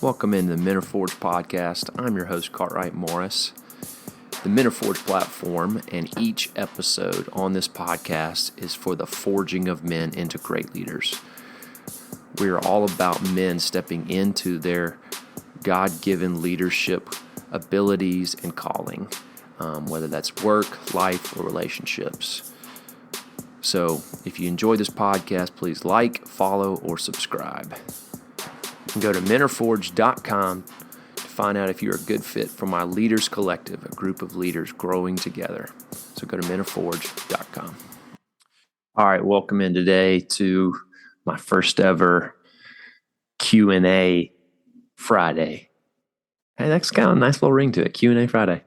Welcome into the MentorForge podcast. I'm your host, Cartwright Morris. The MentorForge platform and each episode on this podcast is for the forging of men into great leaders. We are all about men stepping into their God-given leadership abilities and calling, whether that's work, life, or relationships. So if you enjoy this podcast, please like, follow, or subscribe. Go to mentorforge.com to find out if you're a good fit for my Leaders Collective, a group of leaders growing together. So go to mentorforge.com. All right, welcome in today to my first ever QnA Friday. Hey, that's kind of a nice little ring to it, QnA Friday.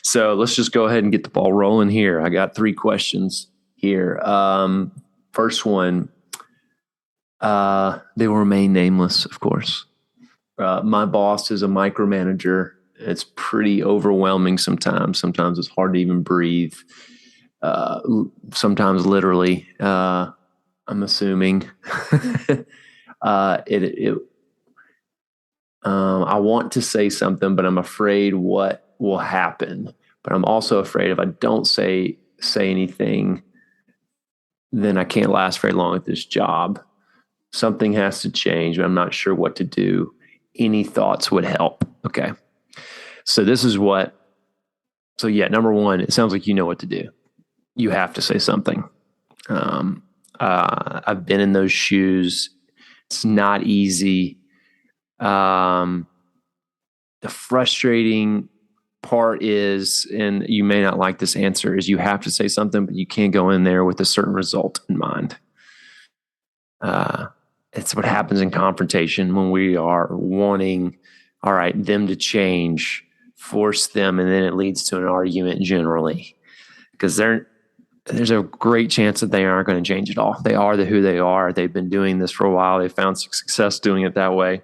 So let's just go ahead and get the ball rolling here. I got 3 questions here. First one, they will remain nameless, of course. My boss is a micromanager. It's pretty overwhelming sometimes. Sometimes it's hard to even breathe. Sometimes literally, I'm assuming. I want to say something, but I'm afraid what will happen. But I'm also afraid if I don't say anything, then I can't last very long at this job. Something has to change, but I'm not sure what to do. Any thoughts would help. Okay. So number one, it sounds like you know what to do. You have to say something. I've been in those shoes. It's not easy. The frustrating part is, and you may not like this answer, is you have to say something, but you can't go in there with a certain result in mind. It's what happens in confrontation when we are wanting, them to change, force them, and then it leads to an argument generally. Because there's a great chance that they aren't going to change at all. They are who they are. They've been doing this for a while. They found success doing it that way.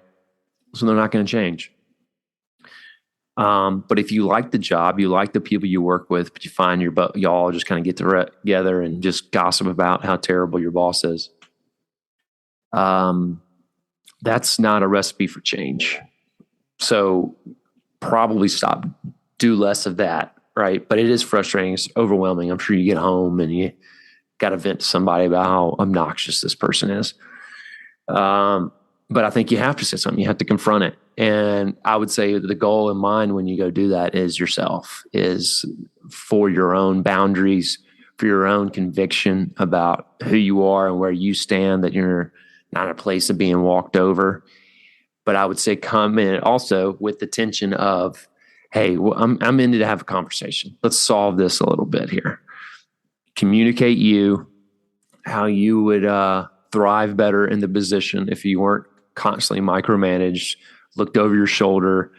So they're not going to change. But if you like the job, you like the people you work with, but you find y'all just kind of get together and just gossip about how terrible your boss is. That's not a recipe for change. So probably do less of that, right? But it is frustrating. It's overwhelming. I'm sure you get home and you got to vent to somebody about how obnoxious this person is. But I think you have to say something. You have to confront it. And I would say the goal in mind when you go do that is yourself, is for your own boundaries, for your own conviction about who you are and where you stand, that you're not a place of being walked over. But I would say come in also with the tension of, hey, well, I'm in to have a conversation. Let's solve this a little bit here. Communicate how you would thrive better in the position if you weren't constantly micromanaged, looked over your shoulder,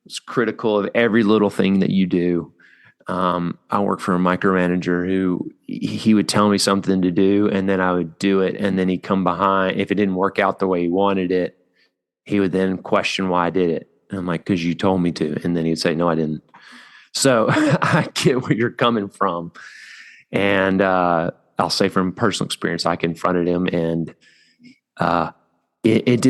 was critical of every little thing that you do. I work for a micromanager who he would tell me something to do and then I would do it. And then he'd come behind. If it didn't work out the way he wanted it, he would then question why I did it. And I'm like, 'cause you told me to. And then he'd say, no, I didn't. So I get where you're coming from. And, I'll say from personal experience, I confronted him and, it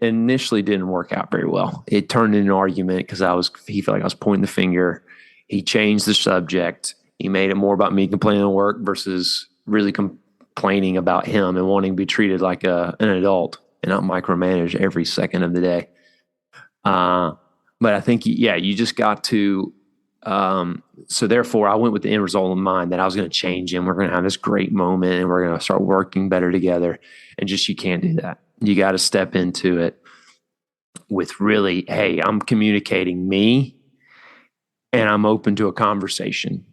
initially didn't work out very well. It turned into an argument because he felt like I was pointing the finger. He changed the subject. He made it more about me complaining at work versus really complaining about him and wanting to be treated like an adult and not micromanaged every second of the day. But I think, you just got to, so therefore I went with the end result in mind that I was going to change him. We're going to have this great moment and we're going to start working better together. And you can't do that. You got to step into it with really, hey, I'm communicating me and I'm open to a conversation.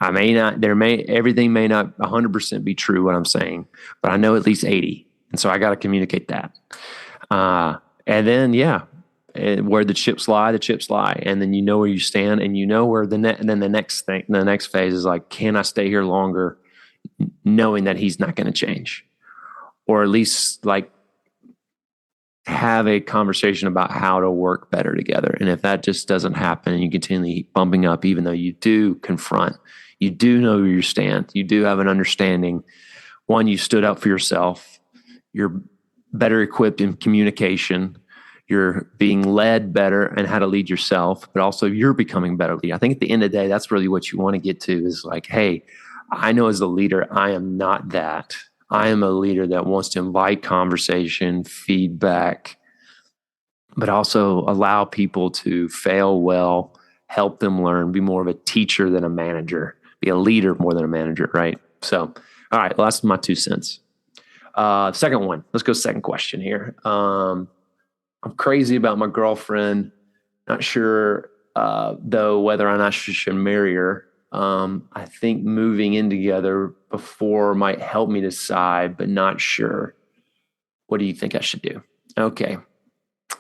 Everything may not 100% be true what I'm saying, but I know at least 80. And so I got to communicate that. And then, where the chips lie, and then you know where you stand, and you know where the next phase is like, can I stay here longer, knowing that he's not going to change, or at least like have a conversation about how to work better together. And if that just doesn't happen, and you continue bumping up, even though you do confront, you do know where you stand, you do have an understanding. One, you stood up for yourself. You're better equipped in communication. You're being led better and how to lead yourself, but also you're becoming better leader. I think at the end of the day, that's really what you want to get to is like, hey, I know as a leader, I am not that. I am a leader that wants to invite conversation, feedback, but also allow people to fail well, help them learn, be more of a teacher than a manager, be a leader more than a manager, right? So, all right, well, that's my 2 cents. Second one, let's go second question here. I'm crazy about my girlfriend. Not sure, though, whether or not I should marry her. I think moving in together before might help me decide, but not sure. What do you think I should do? Okay.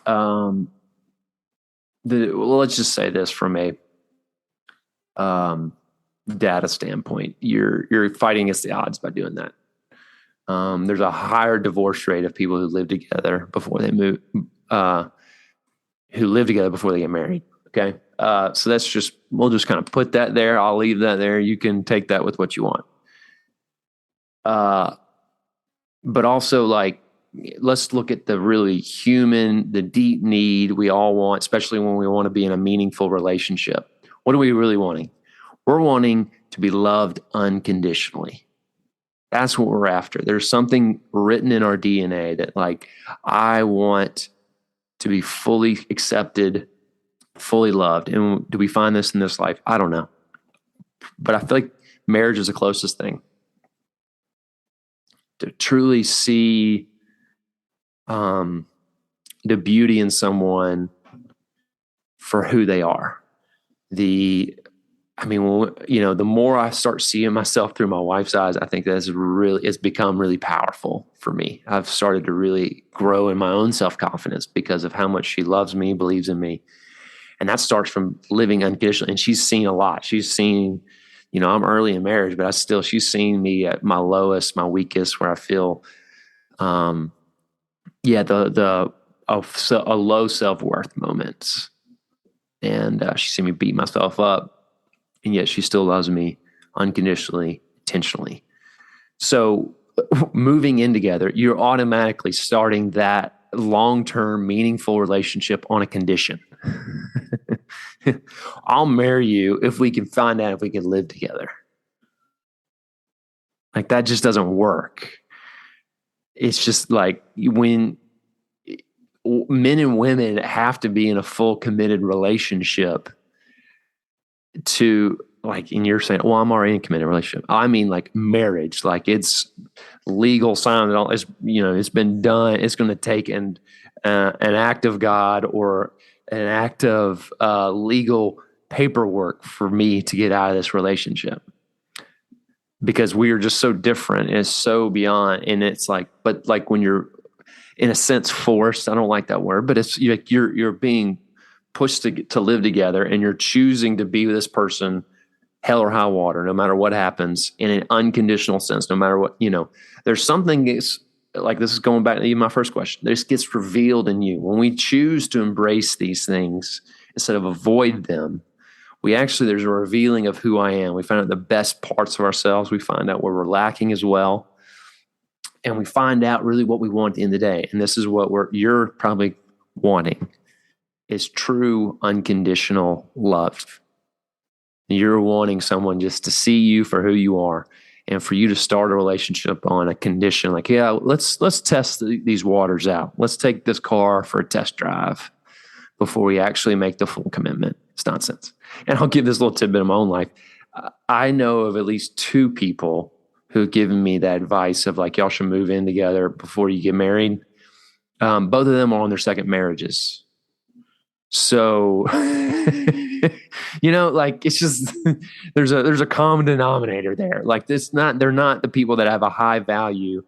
Well, let's just say this from a data standpoint. You're fighting against the odds by doing that. There's a higher divorce rate of people who live together before they move, who live together before they get married. Okay. So we'll just kind of put that there. I'll leave that there. You can take that with what you want. But also let's look at the really the deep need we all want, especially when we want to be in a meaningful relationship. What are we really wanting? We're wanting to be loved unconditionally. That's what we're after. There's something written in our DNA that I want to be fully accepted, fully loved. And do we find this in this life? I don't know. But I feel like marriage is the closest thing. To truly see the beauty in someone for who they are. The more I start seeing myself through my wife's eyes, I think it's become really powerful for me. I've started to really grow in my own self-confidence because of how much she loves me, believes in me. And that starts from living unconditionally. And she's seen a lot. She's seen, I'm early in marriage, but she's seen me at my lowest, my weakest, where I feel, a low self-worth moments. And she's seen me beat myself up. And yet she still loves me unconditionally, intentionally. So moving in together, you're automatically starting that long-term, meaningful relationship on a condition. I'll marry you if we can find out if we can live together. That just doesn't work. It's just when men and women have to be in a full committed relationship to and you're saying, well, I'm already in a committed relationship. I mean, marriage, it's legal, signed, all it's been done. It's going to take an act of God or an act of legal paperwork for me to get out of this relationship, because we are just so different. And it's so beyond. And it's when you're in a sense forced, I don't like that word, but it's you're being pushed to live together, and you're choosing to be with this person hell or high water, no matter what happens, in an unconditional sense, no matter what, there's something this is going back to my first question. This gets revealed in you. When we choose to embrace these things instead of avoid them, there's a revealing of who I am. We find out the best parts of ourselves. We find out where we're lacking as well. And we find out really what we want at the end of the day. And this is what you're probably wanting, is true unconditional love. You're wanting someone just to see you for who you are, and for you to start a relationship on a condition let's test these waters out. Let's take this car for a test drive before we actually make the full commitment. It's nonsense. And I'll give this little tidbit of my own life. I know of at least 2 people who've given me that advice of y'all should move in together before you get married. Both of them are on their second marriages. So, it's just, there's a common denominator there. They're not the people that have a high value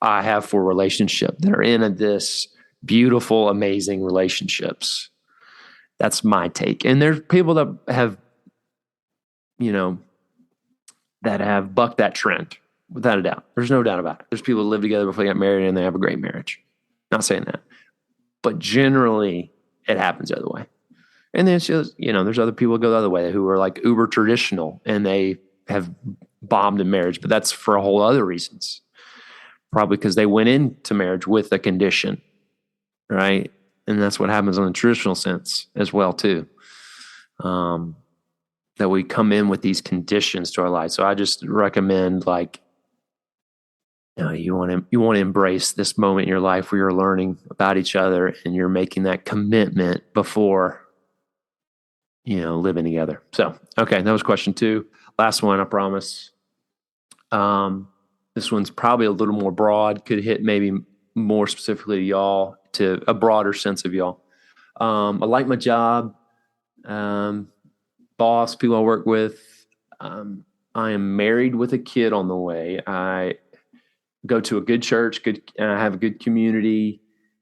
I have for relationship that are in this beautiful, amazing relationships. That's my take. And there's people that have, that have bucked that trend without a doubt. There's no doubt about it. There's people who live together before they get married and they have a great marriage. Not saying that, but generally it happens the other way. And then it's just, there's other people who go the other way who are uber traditional and they have bombed in marriage, but that's for a whole other reasons. probably because they went into marriage with a condition, right? And that's what happens in the traditional sense as well too. That we come in with these conditions to our life. So I just recommend, like, you want to embrace this moment in your life where you're learning about each other and you're making that commitment before, living together. So, okay, that was question 2. Last one, I promise. This one's probably a little more broad, could hit maybe more specifically to y'all, to a broader sense of y'all. I like my job, boss, people I work with. I am married with a kid on the way. I go to a good church, I have a good community,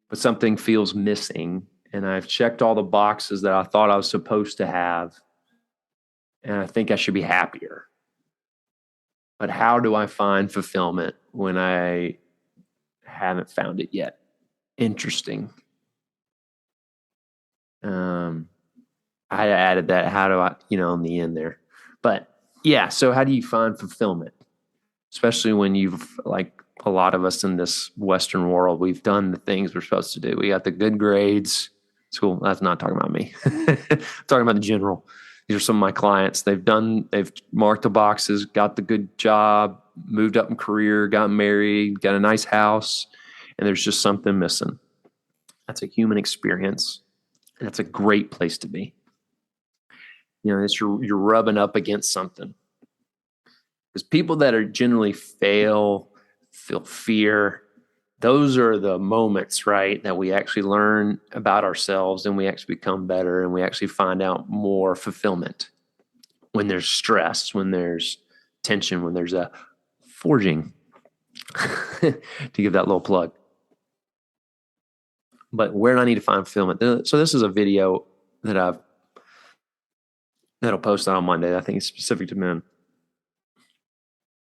but something feels missing. And I've checked all the boxes that I thought I was supposed to have. And I think I should be happier. But how do I find fulfillment when I haven't found it yet? Interesting. I added that. How do I, in the end there. But yeah, so how do you find fulfillment? Especially when you've, like a lot of us in this Western world, we've done the things we're supposed to do. We got the good grades. School, that's not talking about me. Talking about the general. These are some of my clients. They've marked the boxes, got the good job, moved up in career, got married, got a nice house, and there's just something missing. That's a human experience, and that's a great place to be. It's you're rubbing up against something. Because people that are generally feel fear, those are the moments, right, that we actually learn about ourselves and we actually become better and we actually find out more fulfillment. When there's stress, when there's tension, when there's a forging, to give that little plug. But where do I need to find fulfillment? So this is a video that'll post on Monday. I think it's specific to men.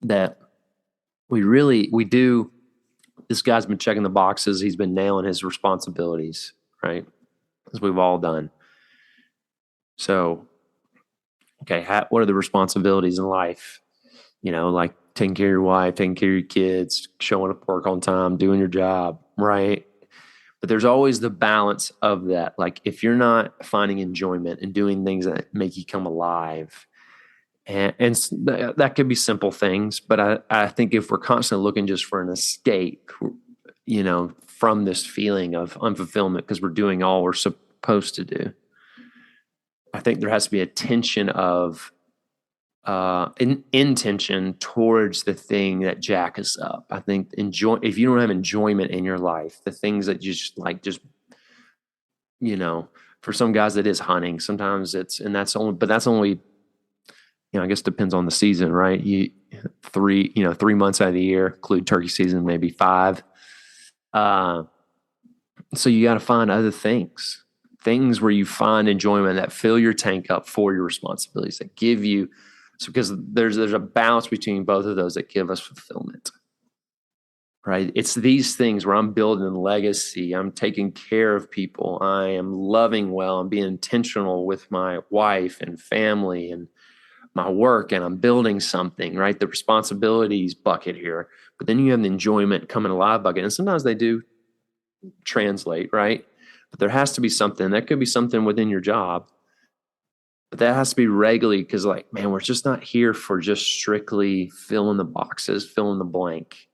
That we do. This guy's been checking the boxes. He's been nailing his responsibilities, right? As we've all done. So, okay, what are the responsibilities in life? Like taking care of your wife, taking care of your kids, showing up to work on time, doing your job, right? But there's always the balance of that. Like if you're not finding enjoyment and doing things that make you come alive, and that could be simple things, but I think if we're constantly looking just for an escape, from this feeling of unfulfillment because we're doing all we're supposed to do, I think there has to be a tension of intention towards the thing that jack us up. I think if you don't have enjoyment in your life, the things that you for some guys it is hunting. Sometimes that's only I guess depends on the season, right? 3 months out of the year, include turkey season, maybe 5. So you got to find other things where you find enjoyment that fill your tank up for your responsibilities, that give you, because there's a balance between both of those that give us fulfillment, right? It's these things where I'm building a legacy. I'm taking care of people. I am loving well. I'm being intentional with my wife and family and my work, and I'm building something, right? The responsibilities bucket here, but then you have the enjoyment coming alive bucket. And sometimes they do translate, right? But there has to be something. That could be something within your job, but that has to be regularly, because we're just not here for just strictly filling the boxes, filling the blank.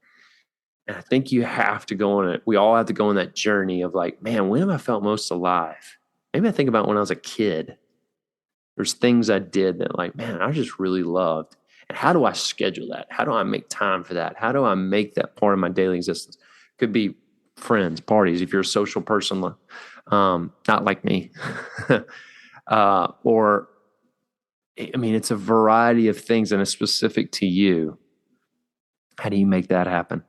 And I think you have to go on it. We all have to go on that journey of when have I felt most alive? Maybe I think about when I was a kid. There's things I did that I just really loved. And how do I schedule that? How do I make time for that? How do I make that part of my daily existence? Could be friends, parties, if you're a social person, not like me. It's a variety of things and it's specific to you. How do you make that happen?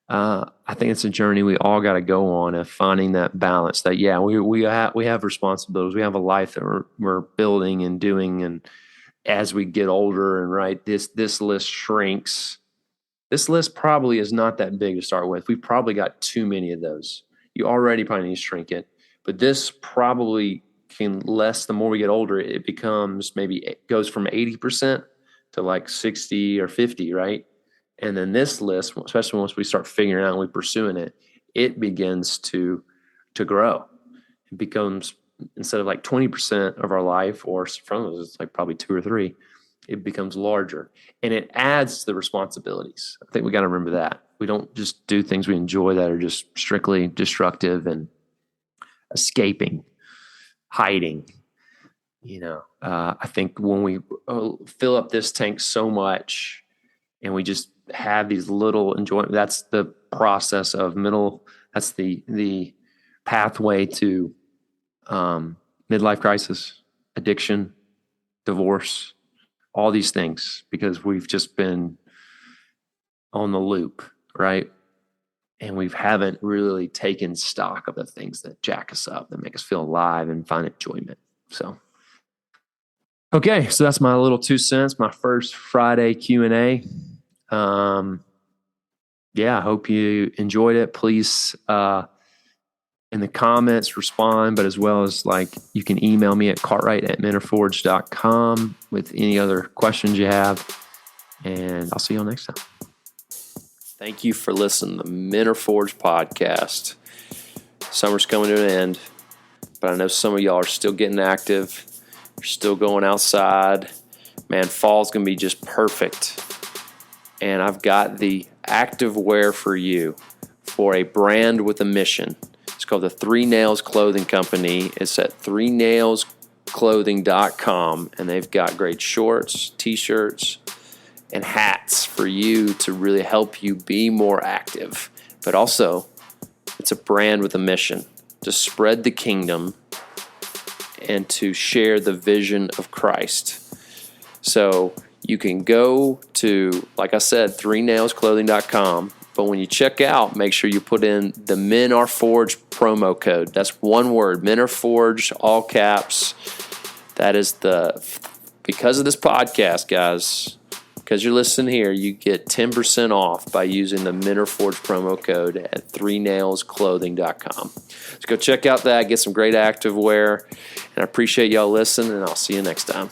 I think it's a journey we all got to go on of finding that balance. That we have responsibilities, we have a life that we're building and doing, and as we get older and this list shrinks. This list probably is not that big to start with. We've probably got too many of those. You already probably need to shrink it, but this probably can less. The more we get older, it becomes maybe it goes from 80% to 60 or 50, right? And then this list, especially once we start figuring out and we're pursuing it, it begins to grow. It becomes, instead of like 20% of our life, or from us, it's like probably 2 or 3, it becomes larger. And it adds to the responsibilities. I think we got to remember that. We don't just do things we enjoy that are just strictly destructive and escaping, hiding. I think when we fill up this tank so much and we just have these little enjoyment, that's the process of that's the pathway to midlife crisis, addiction, divorce, all these things, because we've just been on the loop, right? And we haven't really taken stock of the things that jack us up, that make us feel alive and find enjoyment. So, okay, so that's my little 2 cents, my first Friday Q&A. I hope you enjoyed it. Please, in the comments, respond, but as well as you can email me at cartwright@mentorforge.com with any other questions you have. And I'll see you all next time. Thank you for listening to the Mentor Forge podcast. Summer's coming to an end, but I know some of y'all are still getting active. You're still going outside. Man, fall's going to be just perfect. And I've got the active wear for you for a brand with a mission. It's called the 3 Nails Clothing Company. It's at 3nailsclothing.com, and they've got great shorts, t-shirts, and hats for you to really help you be more active. But also, it's a brand with a mission to spread the kingdom and to share the vision of Christ. So you can go to, like I said, 3nailsclothing.com. But when you check out, make sure you put in the Men Are Forged promo code. That's one word, Men Are Forged, all caps. That is because of this podcast, guys, because you're listening here, you get 10% off by using the Men Are Forged promo code at 3nailsclothing.com. So go check out that, get some great active wear. And I appreciate y'all listening, and I'll see you next time.